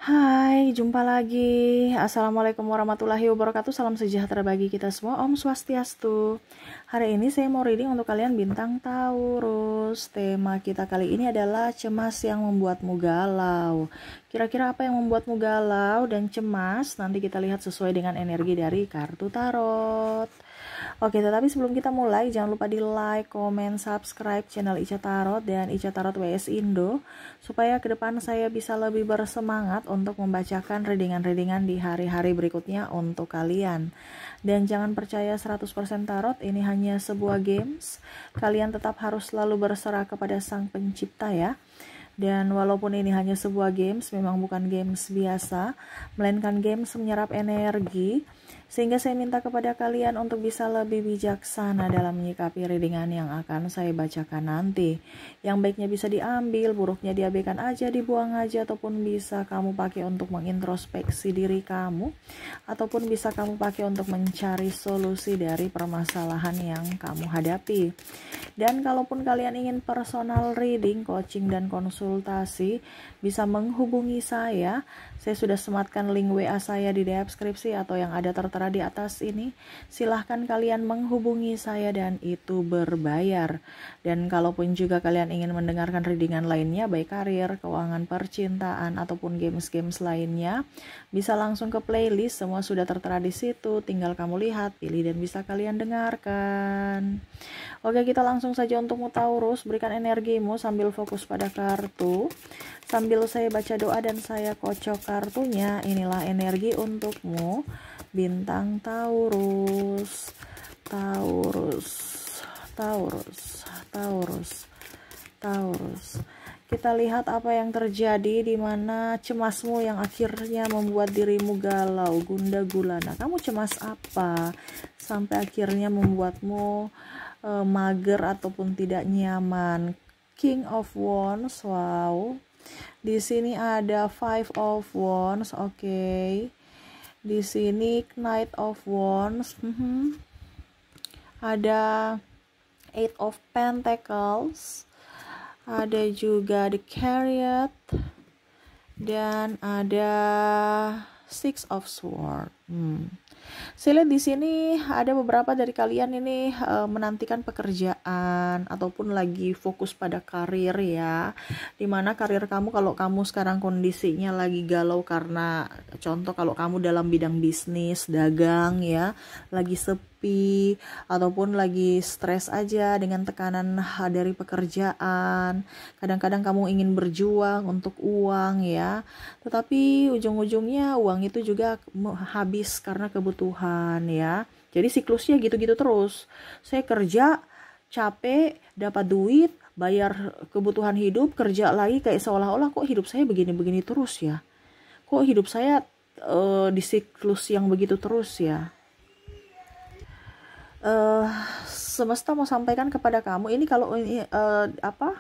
Hai, jumpa lagi. Assalamualaikum warahmatullahi wabarakatuh. Salam sejahtera bagi kita semua. Om Swastiastu. Hari ini saya mau reading untuk kalian bintang Taurus. Tema kita kali ini adalah cemas yang membuatmu galau. Kira-kira apa yang membuatmu galau dan cemas? Nanti kita lihat sesuai dengan energi dari kartu tarot. Oke, tetapi sebelum kita mulai, jangan lupa di like, komen, subscribe channel Ica Tarot dan Ica Tarot WS Indo, supaya ke depan saya bisa lebih bersemangat untuk membacakan readingan-readingan di hari-hari berikutnya untuk kalian. Dan jangan percaya 100% tarot, ini hanya sebuah games. Kalian tetap harus selalu berserah kepada Sang Pencipta ya. Dan walaupun ini hanya sebuah games, memang bukan games biasa, melainkan games menyerap energi, sehingga saya minta kepada kalian untuk bisa lebih bijaksana dalam menyikapi readingan yang akan saya bacakan nanti. Yang baiknya bisa diambil, buruknya diabaikan aja, dibuang aja, ataupun bisa kamu pakai untuk mengintrospeksi diri kamu, ataupun bisa kamu pakai untuk mencari solusi dari permasalahan yang kamu hadapi. Dan kalaupun kalian ingin personal reading, coaching, dan konsultasi, bisa menghubungi saya. Saya sudah sematkan link WA saya di deskripsi atau yang ada tertera di atas ini. Silahkan kalian menghubungi saya dan itu berbayar. Dan kalaupun juga kalian ingin mendengarkan readingan lainnya, baik karir, keuangan, percintaan, ataupun games-games lainnya, bisa langsung ke playlist. Semua sudah tertera di situ. Tinggal kamu lihat, pilih, dan bisa kalian dengarkan. Oke, kita langsung saja untuk Taurus. Berikan energimu sambil fokus pada kartu. Sambil saya baca doa dan saya kocok kartunya, inilah energi untukmu, bintang Taurus, Taurus, Taurus, Taurus, Taurus. Kita lihat apa yang terjadi, di mana cemasmu yang akhirnya membuat dirimu galau, gundah gulana. Kamu cemas apa sampai akhirnya membuatmu mager ataupun tidak nyaman? King of Wands, wow. Di sini ada Five of Wands, oke. Di sini Knight of Wands, ada Eight of Pentacles, ada juga The Chariot, dan ada Six of Swords. Saya lihat di sini ada beberapa dari kalian ini menantikan pekerjaan ataupun lagi fokus pada karir ya. Dimana karir kamu, kalau kamu sekarang kondisinya lagi galau karena contoh kalau kamu dalam bidang bisnis, dagang ya, lagi sepi ataupun lagi stres aja dengan tekanan dari pekerjaan. Kadang-kadang kamu ingin berjuang untuk uang ya, tetapi ujung-ujungnya uang itu juga habis karena kebutuhan ya. Jadi siklusnya gitu-gitu terus. Saya kerja, capek, dapat duit, bayar kebutuhan hidup, kerja lagi, kayak seolah-olah kok hidup saya begini-begini terus ya. Kok hidup saya di siklus yang begitu terus ya. Semesta mau sampaikan kepada kamu ini, kalau ini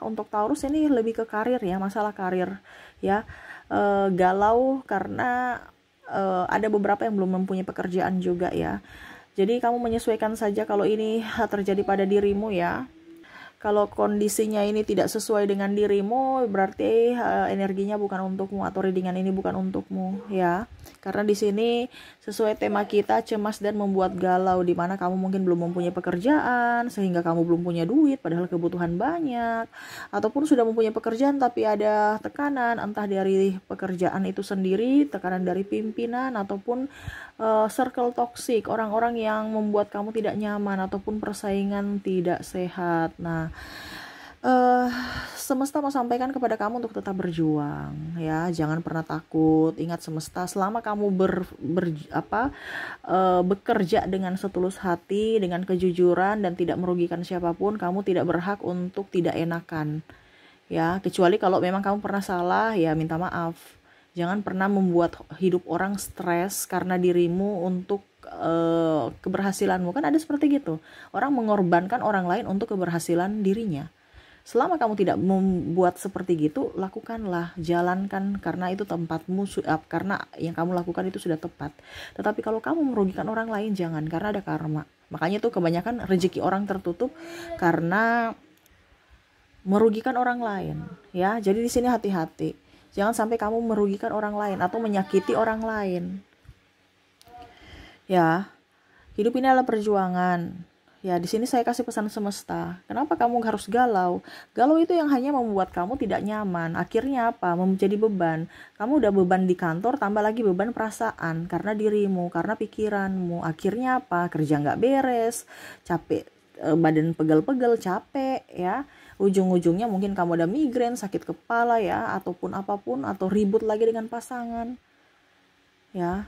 untuk Taurus ini lebih ke karir ya, masalah karir ya. Galau karena ada beberapa yang belum mempunyai pekerjaan juga ya. Jadi kamu menyesuaikan saja kalau ini terjadi pada dirimu ya. Kalau kondisinya ini tidak sesuai dengan dirimu, berarti energinya bukan untukmu atau readingan ini bukan untukmu ya. Karena di sini sesuai tema kita, cemas dan membuat galau, di mana kamu mungkin belum mempunyai pekerjaan sehingga kamu belum punya duit padahal kebutuhan banyak, ataupun sudah mempunyai pekerjaan tapi ada tekanan entah dari pekerjaan itu sendiri, tekanan dari pimpinan, ataupun circle toxic, orang-orang yang membuat kamu tidak nyaman ataupun persaingan tidak sehat. Nah, semesta mau sampaikan kepada kamu untuk tetap berjuang ya, jangan pernah takut. Ingat semesta, selama kamu bekerja dengan setulus hati, dengan kejujuran dan tidak merugikan siapapun, kamu tidak berhak untuk tidak enakan ya. Kecuali kalau memang kamu pernah salah ya, minta maaf. Jangan pernah membuat hidup orang stres karena dirimu untuk keberhasilanmu. Kan ada seperti gitu. Orang mengorbankan orang lain untuk keberhasilan dirinya. Selama kamu tidak membuat seperti gitu, lakukanlah, jalankan, karena itu tempatmu, karena yang kamu lakukan itu sudah tepat. Tetapi kalau kamu merugikan orang lain, jangan, karena ada karma. Makanya tuh kebanyakan rezeki orang tertutup karena merugikan orang lain ya. Jadi di sini hati-hati. Jangan sampai kamu merugikan orang lain atau menyakiti orang lain. Ya, hidup ini adalah perjuangan. Ya, di sini saya kasih pesan semesta. Kenapa kamu harus galau? Galau itu yang hanya membuat kamu tidak nyaman. Akhirnya apa? Menjadi beban. Kamu udah beban di kantor, tambah lagi beban perasaan. Karena dirimu, karena pikiranmu. Akhirnya apa? Kerja nggak beres, capek, badan pegel-pegel, capek ya. Ujung-ujungnya mungkin kamu ada migrain, sakit kepala ya, ataupun apapun, atau ribut lagi dengan pasangan. Ya,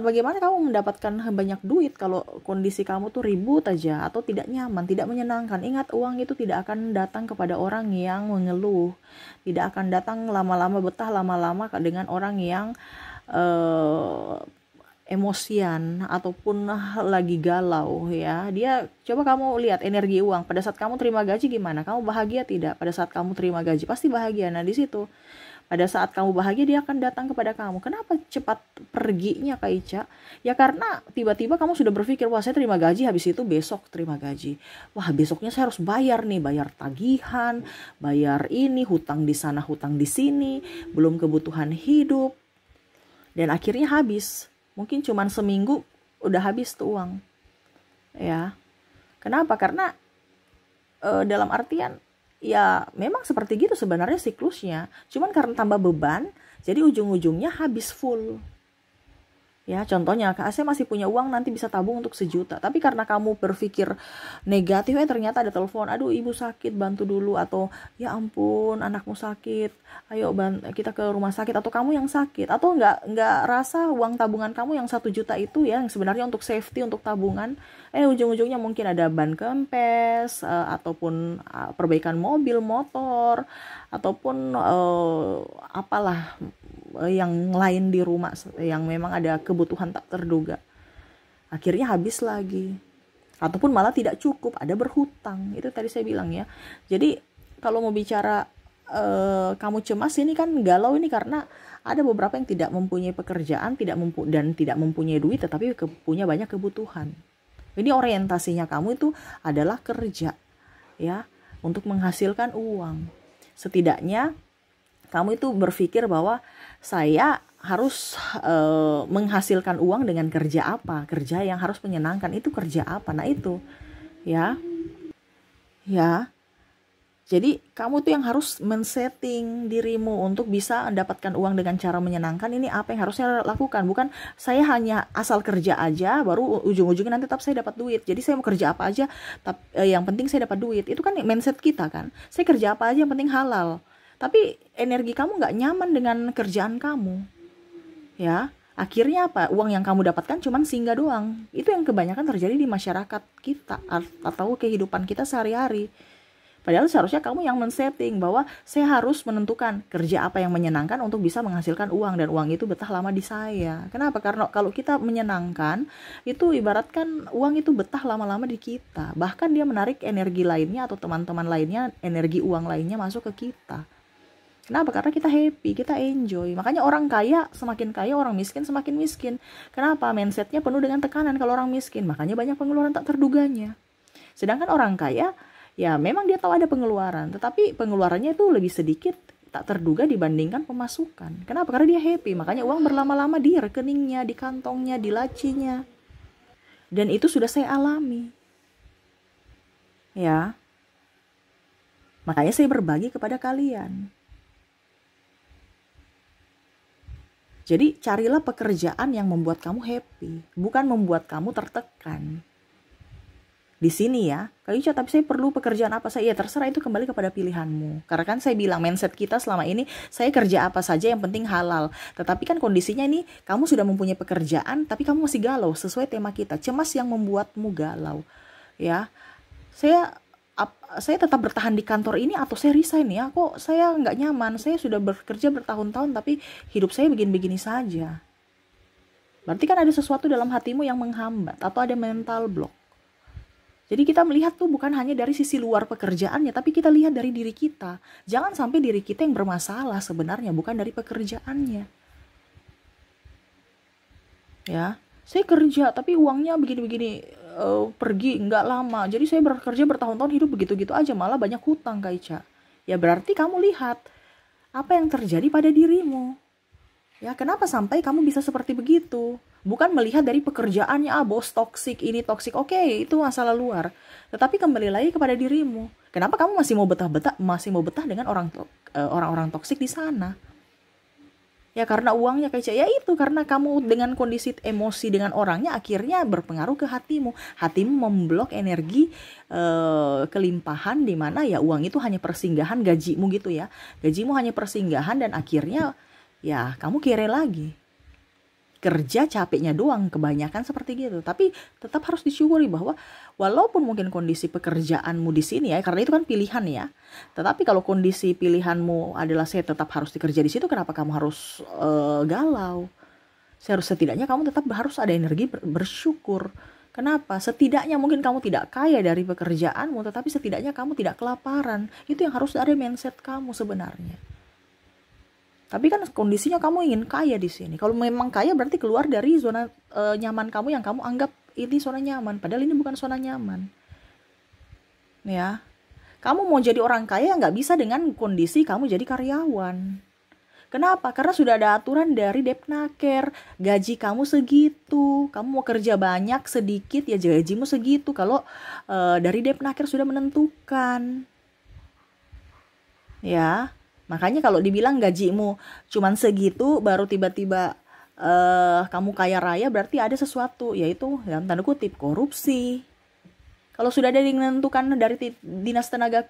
bagaimana kamu mendapatkan banyak duit kalau kondisi kamu tuh ribut aja atau tidak nyaman, tidak menyenangkan? Ingat, uang itu tidak akan datang kepada orang yang mengeluh, tidak akan datang lama-lama betah lama-lama dengan orang yang emosian ataupun lagi galau ya. Dia, coba kamu lihat energi uang pada saat kamu terima gaji gimana? Kamu bahagia tidak? Pada saat kamu terima gaji pasti bahagia. Nah, di situ pada saat kamu bahagia dia akan datang kepada kamu. Kenapa cepat perginya Kak Ica? Ya karena tiba-tiba kamu sudah berpikir, wah saya terima gaji, habis itu besok terima gaji. Wah besoknya saya harus bayar nih, bayar tagihan, bayar ini, hutang di sana, hutang di sini, belum kebutuhan hidup. Dan akhirnya habis. Mungkin cuma seminggu udah habis tuh uang. Ya. Kenapa? Karena dalam artian ya memang seperti gitu sebenarnya siklusnya. Cuman karena tambah beban, jadi ujung-ujungnya habis full. Ya, contohnya Kak, saya masih punya uang nanti bisa tabung untuk 1 juta. Tapi karena kamu berpikir negatif, ternyata ada telepon, aduh ibu sakit bantu dulu, atau ya ampun anakmu sakit, ayo kita ke rumah sakit, atau kamu yang sakit, atau nggak rasa uang tabungan kamu yang 1 juta itu ya yang sebenarnya untuk safety, untuk tabungan, ujung-ujungnya mungkin ada ban kempes, ataupun perbaikan mobil, motor, ataupun apalah yang lain di rumah yang memang ada kebutuhan tak terduga. Akhirnya habis lagi. Ataupun malah tidak cukup, ada berhutang. Itu tadi saya bilang ya. Jadi kalau mau bicara kamu cemas ini kan galau ini karena ada beberapa yang tidak mempunyai pekerjaan, dan tidak mempunyai duit, tetapi punya banyak kebutuhan. Ini orientasinya kamu itu adalah kerja ya, untuk menghasilkan uang. Setidaknya kamu itu berpikir bahwa saya harus menghasilkan uang dengan kerja apa, kerja yang harus menyenangkan, itu kerja apa? Nah itu ya. Jadi kamu tuh yang harus men-setting dirimu untuk bisa mendapatkan uang dengan cara menyenangkan. Ini apa yang harusnya lakukan? Bukan saya hanya asal kerja aja, baru ujung-ujungnya nanti tetap saya dapat duit. Jadi saya mau kerja apa aja, yang penting saya dapat duit. Itu kan mindset kita kan. Saya kerja apa aja yang penting halal. Tapi energi kamu nggak nyaman dengan kerjaan kamu, ya. Akhirnya apa? Uang yang kamu dapatkan cuma singgah doang. Itu yang kebanyakan terjadi di masyarakat kita atau kehidupan kita sehari-hari. Padahal seharusnya kamu yang men-setting bahwa saya harus menentukan kerja apa yang menyenangkan untuk bisa menghasilkan uang, dan uang itu betah lama di saya. Kenapa? Karena kalau kita menyenangkan, itu ibaratkan uang itu betah lama-lama di kita. Bahkan dia menarik energi lainnya atau teman-teman lainnya, energi uang lainnya masuk ke kita. Kenapa? Karena kita happy, kita enjoy. Makanya orang kaya semakin kaya, orang miskin semakin miskin. Kenapa? Mindsetnya penuh dengan tekanan kalau orang miskin. Makanya banyak pengeluaran tak terduganya. Sedangkan orang kaya, ya memang dia tahu ada pengeluaran, tetapi pengeluarannya itu lebih sedikit, tak terduga dibandingkan pemasukan. Kenapa? Karena dia happy. Makanya uang berlama-lama di rekeningnya, di kantongnya, di lacinya. Dan itu sudah saya alami. Ya. Makanya saya berbagi kepada kalian. Jadi carilah pekerjaan yang membuat kamu happy, bukan membuat kamu tertekan. Di sini ya, Kak Ica, tapi saya perlu pekerjaan apa saja? Ya terserah, itu kembali kepada pilihanmu. Karena kan saya bilang mindset kita selama ini, saya kerja apa saja yang penting halal. Tetapi kan kondisinya ini, kamu sudah mempunyai pekerjaan, tapi kamu masih galau. Sesuai tema kita, cemas yang membuatmu galau. Ya, saya tetap bertahan di kantor ini atau saya resign ya? Kok saya nggak nyaman? Saya sudah bekerja bertahun-tahun tapi hidup saya begini-begini saja. Berarti kan ada sesuatu dalam hatimu yang menghambat atau ada mental block. Jadi kita melihat tuh bukan hanya dari sisi luar pekerjaannya, tapi kita lihat dari diri kita. Jangan sampai diri kita yang bermasalah sebenarnya, bukan dari pekerjaannya. Ya, saya kerja tapi uangnya begini-begini, pergi nggak lama. Jadi saya bekerja bertahun-tahun hidup begitu-gitu aja, malah banyak hutang Kak Ica. Ya berarti kamu lihat apa yang terjadi pada dirimu. Ya, kenapa sampai kamu bisa seperti begitu? Bukan melihat dari pekerjaannya, bos toksik, ini toksik. Oke, itu masalah luar. Tetapi kembali lagi kepada dirimu. Kenapa kamu masih mau betah dengan orang-orang toksik di sana? Ya karena uangnya kayak ya itu, karena kamu dengan kondisi emosi dengan orangnya akhirnya berpengaruh ke hatimu. Hatimu memblok energi kelimpahan, di mana ya uang itu hanya persinggahan gajimu gitu ya. Gajimu hanya persinggahan, dan akhirnya ya kamu kere lagi. Kerja capeknya doang, kebanyakan seperti gitu. Tapi tetap harus disyukuri bahwa walaupun mungkin kondisi pekerjaanmu di sini ya, karena itu kan pilihan ya. Tetapi kalau kondisi pilihanmu adalah saya tetap harus dikerja di situ, kenapa kamu harus galau? Setidaknya kamu tetap harus ada energi bersyukur. Kenapa? Setidaknya mungkin kamu tidak kaya dari pekerjaanmu, tetapi setidaknya kamu tidak kelaparan. Itu yang harus ada mindset kamu sebenarnya. Tapi kan kondisinya kamu ingin kaya di sini. Kalau memang kaya berarti keluar dari zona nyaman kamu yang kamu anggap ini zona nyaman. Padahal ini bukan zona nyaman. Ya, kamu mau jadi orang kaya nggak bisa dengan kondisi kamu jadi karyawan. Kenapa? Karena sudah ada aturan dari Depnaker. Gaji kamu segitu. Kamu mau kerja banyak, sedikit ya gajimu segitu. Kalau dari Depnaker sudah menentukan. Ya. Makanya kalau dibilang gajimu cuman segitu, baru tiba-tiba kamu kaya raya, berarti ada sesuatu, yaitu dalam tanda kutip korupsi. Kalau sudah ada yang menentukan dari Dinas Tenaga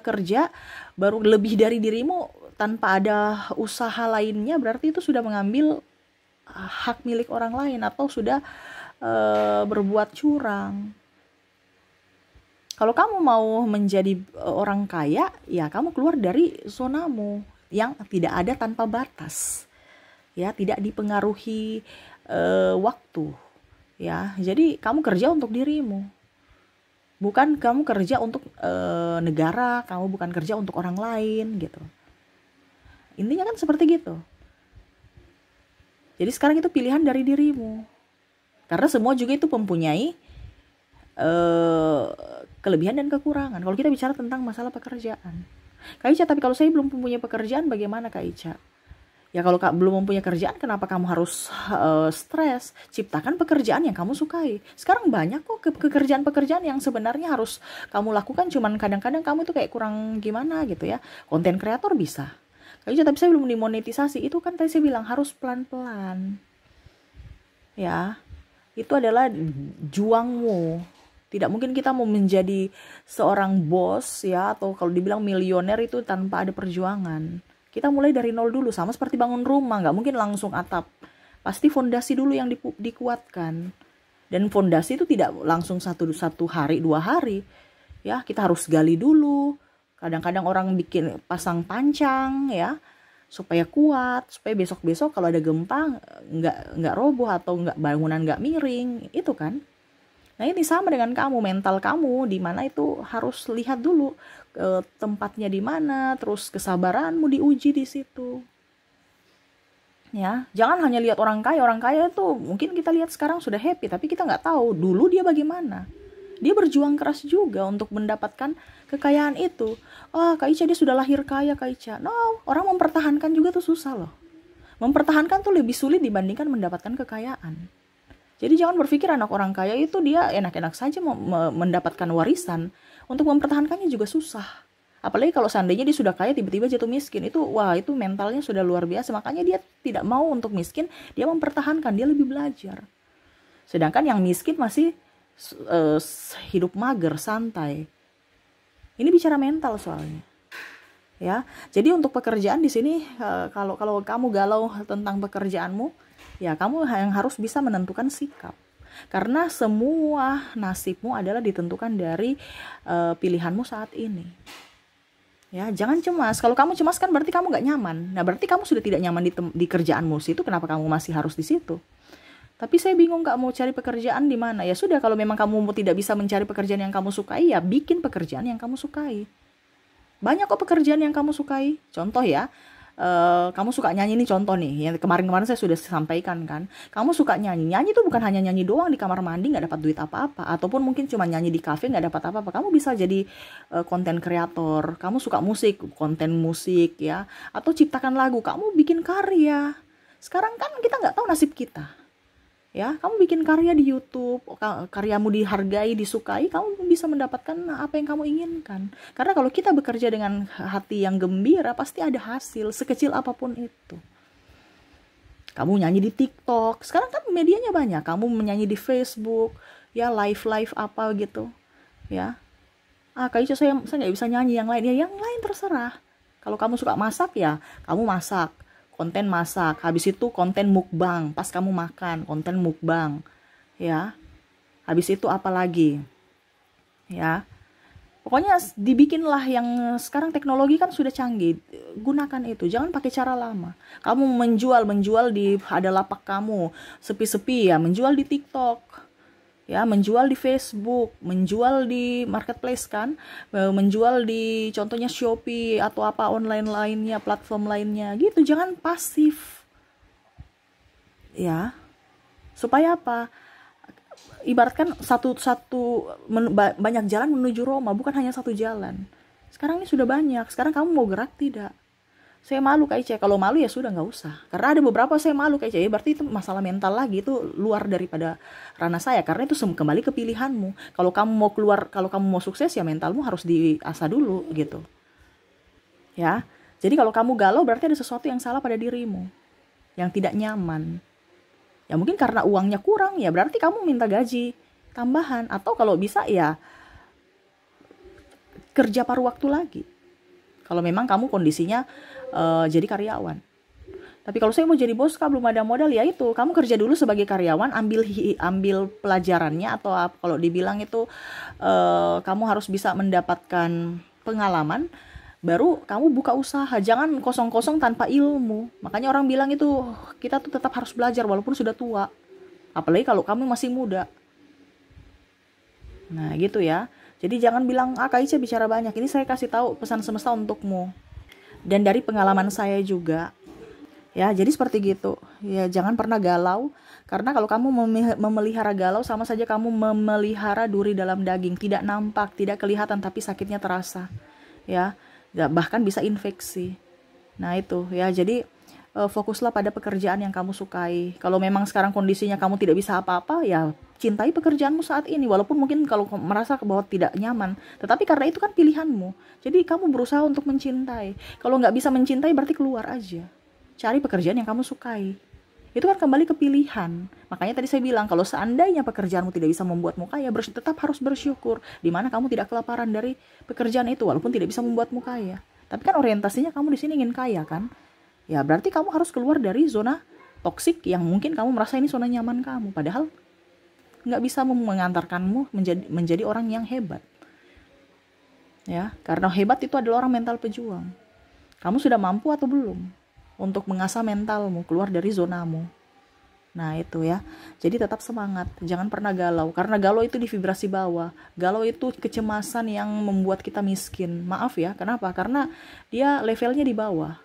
Kerja, baru lebih dari dirimu tanpa ada usaha lainnya, berarti itu sudah mengambil hak milik orang lain atau sudah berbuat curang. Kalau kamu mau menjadi orang kaya, ya kamu keluar dari zonamu yang tidak ada tanpa batas. Ya, tidak dipengaruhi waktu. Ya, jadi kamu kerja untuk dirimu. Bukan kamu kerja untuk negara, kamu bukan kerja untuk orang lain gitu. Intinya kan seperti gitu. Jadi sekarang itu pilihan dari dirimu. Karena semua juga itu mempunyai kelebihan dan kekurangan. Kalau kita bicara tentang masalah pekerjaan, Kak Ica, tapi kalau saya belum mempunyai pekerjaan, bagaimana Kak Ica? Ya kalau belum mempunyai kerjaan, kenapa kamu harus stres? Ciptakan pekerjaan yang kamu sukai. Sekarang banyak kok pekerjaan-pekerjaan yang sebenarnya harus kamu lakukan, cuman kadang-kadang kamu itu kayak kurang gimana gitu ya. Konten kreator bisa. Kak Ica, tapi saya belum dimonetisasi. Itu kan tadi saya bilang harus pelan-pelan. Ya, itu adalah juangmu. Tidak mungkin kita mau menjadi seorang bos ya, atau kalau dibilang milioner itu tanpa ada perjuangan. Kita mulai dari nol dulu, sama seperti bangun rumah, nggak mungkin langsung atap. Pasti fondasi dulu yang dikuatkan. Dan fondasi itu tidak langsung satu hari, 2 hari. Ya, kita harus gali dulu. Kadang-kadang orang bikin pasang pancang ya, supaya kuat, supaya besok-besok kalau ada gempa nggak roboh atau bangunan nggak miring, itu kan. Nah ini sama dengan kamu, mental kamu di mana itu harus lihat dulu tempatnya di mana, terus kesabaranmu diuji di situ. Ya, jangan hanya lihat orang kaya itu mungkin kita lihat sekarang sudah happy, tapi kita nggak tahu dulu dia bagaimana. Dia berjuang keras juga untuk mendapatkan kekayaan itu. Kak Ica dia sudah lahir kaya Kak Ica. No, orang mempertahankan juga tuh susah loh. Mempertahankan tuh lebih sulit dibandingkan mendapatkan kekayaan. Jadi jangan berpikir anak orang kaya itu dia enak-enak saja mendapatkan warisan. Untuk mempertahankannya juga susah. Apalagi kalau seandainya dia sudah kaya tiba-tiba jatuh miskin. Itu mentalnya sudah luar biasa. Makanya dia tidak mau untuk miskin, dia mempertahankan, dia lebih belajar. Sedangkan yang miskin masih hidup mager, santai. Ini bicara mental soalnya. Ya. Jadi untuk pekerjaan di sini kalau kamu galau tentang pekerjaanmu, ya kamu yang harus bisa menentukan sikap. Karena semua nasibmu adalah ditentukan dari pilihanmu saat ini. Ya, jangan cemas. Kalau kamu cemas kan berarti kamu gak nyaman. Nah, berarti kamu sudah tidak nyaman di kerjaanmu situ. Kenapa kamu masih harus di situ? Tapi saya bingung gak mau cari pekerjaan di mana. Ya sudah, kalau memang kamu tidak bisa mencari pekerjaan yang kamu sukai, ya bikin pekerjaan yang kamu sukai. Banyak kok pekerjaan yang kamu sukai. Contoh ya, kamu suka nyanyi nih, contoh nih, yang kemarin-kemarin saya sudah sampaikan kan, kamu suka nyanyi, nyanyi itu bukan hanya nyanyi doang di kamar mandi nggak dapat duit apa-apa, ataupun mungkin cuma nyanyi di kafe nggak dapat apa-apa, kamu bisa jadi konten kreator, kamu suka musik, konten musik ya, atau ciptakan lagu, kamu bikin karya. Sekarang kan kita nggak tahu nasib kita. Ya, kamu bikin karya di YouTube, karyamu dihargai, disukai, kamu bisa mendapatkan apa yang kamu inginkan. Karena kalau kita bekerja dengan hati yang gembira, pasti ada hasil, sekecil apapun itu. Kamu nyanyi di TikTok, sekarang kan medianya banyak, kamu menyanyi di Facebook, ya live apa gitu, ya. Kayaknya saya nggak bisa nyanyi yang lain, ya yang lain terserah. Kalau kamu suka masak ya, kamu masak. Konten masak, habis itu konten mukbang, pas kamu makan, konten mukbang, ya. Habis itu apa lagi, ya. Pokoknya dibikinlah yang sekarang teknologi kan sudah canggih, gunakan itu, jangan pakai cara lama. Kamu menjual di ada lapak kamu, sepi-sepi ya, menjual di TikTok. Ya, menjual di Facebook, menjual di marketplace kan, menjual di contohnya Shopee atau apa online lainnya, platform lainnya gitu. Jangan pasif, ya. Supaya apa? Ibaratkan banyak jalan menuju Roma, bukan hanya satu jalan. Sekarang ini sudah banyak. Sekarang kamu mau gerak tidak? Saya malu Kak Ica, kalau malu ya sudah nggak usah. Karena ada beberapa saya malu Kak Ica, ya berarti itu masalah mental lagi, itu luar daripada ranah saya. Karena itu kembali ke pilihanmu. Kalau kamu mau keluar, kalau kamu mau sukses ya mentalmu harus diasah dulu gitu. Ya, jadi kalau kamu galau berarti ada sesuatu yang salah pada dirimu, yang tidak nyaman. Ya mungkin karena uangnya kurang, ya berarti kamu minta gaji tambahan. Atau kalau bisa ya kerja paruh waktu lagi. Kalau memang kamu kondisinya jadi karyawan. Tapi kalau saya mau jadi bos, belum ada modal, ya itu kamu kerja dulu sebagai karyawan, ambil pelajarannya, atau kalau dibilang itu kamu harus bisa mendapatkan pengalaman, baru kamu buka usaha. Jangan kosong-kosong tanpa ilmu. Makanya orang bilang itu kita tuh tetap harus belajar walaupun sudah tua. Apalagi kalau kamu masih muda. Nah gitu ya. Jadi jangan bilang, Kak Ica bicara banyak. Ini saya kasih tahu pesan semesta untukmu. Dan dari pengalaman saya juga. Ya, jadi seperti gitu. Ya, jangan pernah galau. Karena kalau kamu memelihara galau, sama saja kamu memelihara duri dalam daging. Tidak nampak, tidak kelihatan, tapi sakitnya terasa. Ya, bahkan bisa infeksi. Nah itu ya, jadi fokuslah pada pekerjaan yang kamu sukai. Kalau memang sekarang kondisinya kamu tidak bisa apa-apa, ya cintai pekerjaanmu saat ini. Walaupun mungkin kalau merasa bahwa tidak nyaman, tetapi karena itu kan pilihanmu. Jadi kamu berusaha untuk mencintai. Kalau nggak bisa mencintai berarti keluar aja. Cari pekerjaan yang kamu sukai. Itu kan kembali ke pilihan. Makanya tadi saya bilang, kalau seandainya pekerjaanmu tidak bisa membuatmu kaya, tetap harus bersyukur. Dimana kamu tidak kelaparan dari pekerjaan itu, walaupun tidak bisa membuatmu kaya. Tapi kan orientasinya kamu di sini ingin kaya kan? Ya berarti kamu harus keluar dari zona toksik yang mungkin kamu merasa ini zona nyaman kamu. Padahal nggak bisa mengantarkanmu menjadi orang yang hebat. Ya, karena hebat itu adalah orang mental pejuang. Kamu sudah mampu atau belum untuk mengasah mentalmu, keluar dari zonamu. Nah itu ya, jadi tetap semangat, jangan pernah galau. Karena galau itu di vibrasi bawah. Galau itu kecemasan yang membuat kita miskin. Maaf ya, kenapa? Karena dia levelnya di bawah.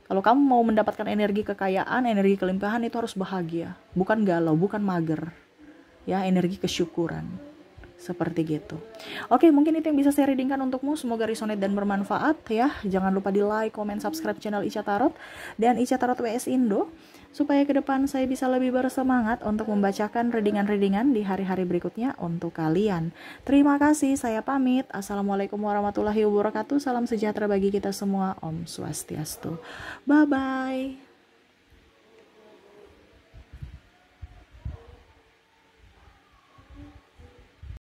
Kalau kamu mau mendapatkan energi kekayaan, energi kelimpahan, itu harus bahagia. Bukan galau, bukan mager. Ya, energi kesyukuran. Seperti gitu. Oke, mungkin itu yang bisa saya readingkan untukmu. Semoga resonate dan bermanfaat ya. Jangan lupa di like, comment, subscribe channel Ica Tarot dan Ica Tarot WS Indo, supaya ke depan saya bisa lebih bersemangat untuk membacakan readingan-readingan di hari-hari berikutnya untuk kalian. Terima kasih, saya pamit. Assalamualaikum warahmatullahi wabarakatuh. Salam sejahtera bagi kita semua. Om Swastiastu. Bye-bye.